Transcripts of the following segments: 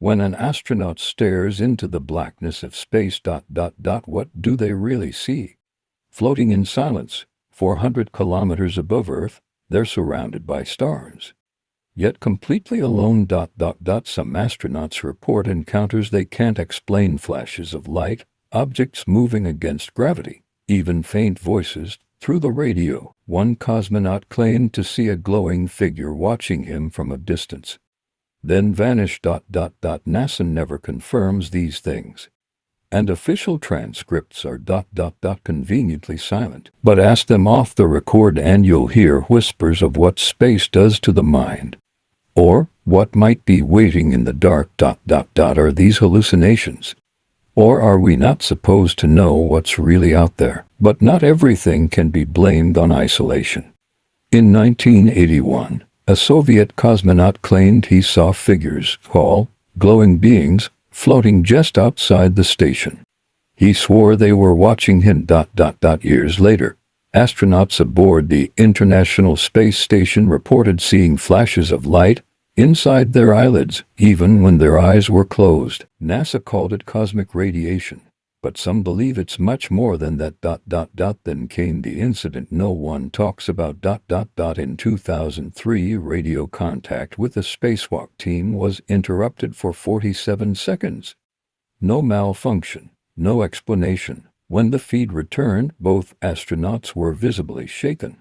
When an astronaut stares into the blackness of space, what do they really see? Floating in silence, 400 kilometers above Earth, they're surrounded by stars. Yet completely alone. Some astronauts report encounters they can't explain, flashes of light, objects moving against gravity, even faint voices through the radio. One cosmonaut claimed to see a glowing figure watching him from a distance, then vanished. NASA never confirms these things, and official transcripts are conveniently silent. But ask them off the record and you'll hear whispers of what space does to the mind, or what might be waiting in the dark. Are these hallucinations? Or are we not supposed to know what's really out there? But not everything can be blamed on isolation. In 1981, a Soviet cosmonaut claimed he saw figures, tall, glowing beings, floating just outside the station. He swore they were watching him. Years later, astronauts aboard the International Space Station reported seeing flashes of light inside their eyelids, even when their eyes were closed. NASA called it cosmic radiation, but some believe it's much more than that. Then came the incident no one talks about. In 2003, radio contact with the spacewalk team was interrupted for 47 seconds. No malfunction, no explanation. When the feed returned, both astronauts were visibly shaken.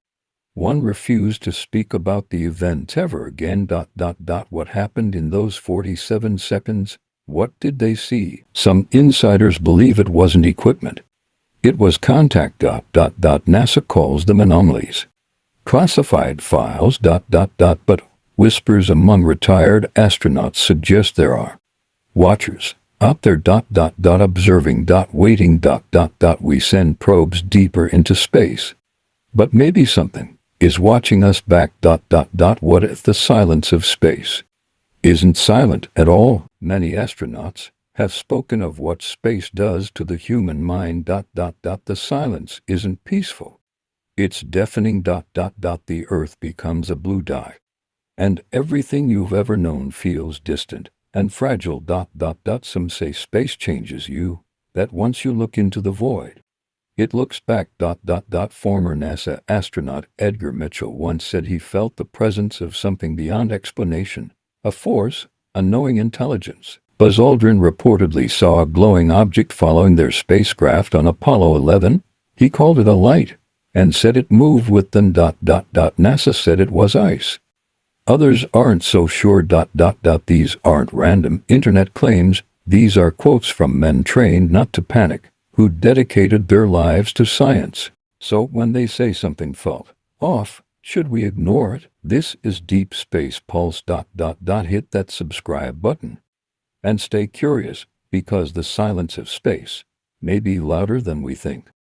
One refused to speak about the event ever again. What happened in those 47 seconds? What did they see? Some insiders believe it wasn't equipment. It was contact. NASA calls them anomalies. Classified files. But whispers among retired astronauts suggest there are watchers out there. Observing. Waiting. We send probes deeper into space, but maybe something is watching us back. What if the silence of space isn't silent at all? Many astronauts have spoken of what space does to the human mind. The silence isn't peaceful. It's deafening. The Earth becomes a blue dye, and everything you've ever known feels distant and fragile. Some say space changes you, that once you look into the void, it looks back. Former NASA astronaut Edgar Mitchell once said he felt the presence of something beyond explanation, a force, a knowing intelligence. Buzz Aldrin reportedly saw a glowing object following their spacecraft on Apollo 11. He called it a light and said it moved with them. NASA said it was ice. Others aren't so sure. These aren't random internet claims. These are quotes from men trained not to panic, who dedicated their lives to science. So when they say something felt off, should we ignore it? This is Deep Space Pulse. Hit that subscribe button and stay curious, because the silence of space may be louder than we think.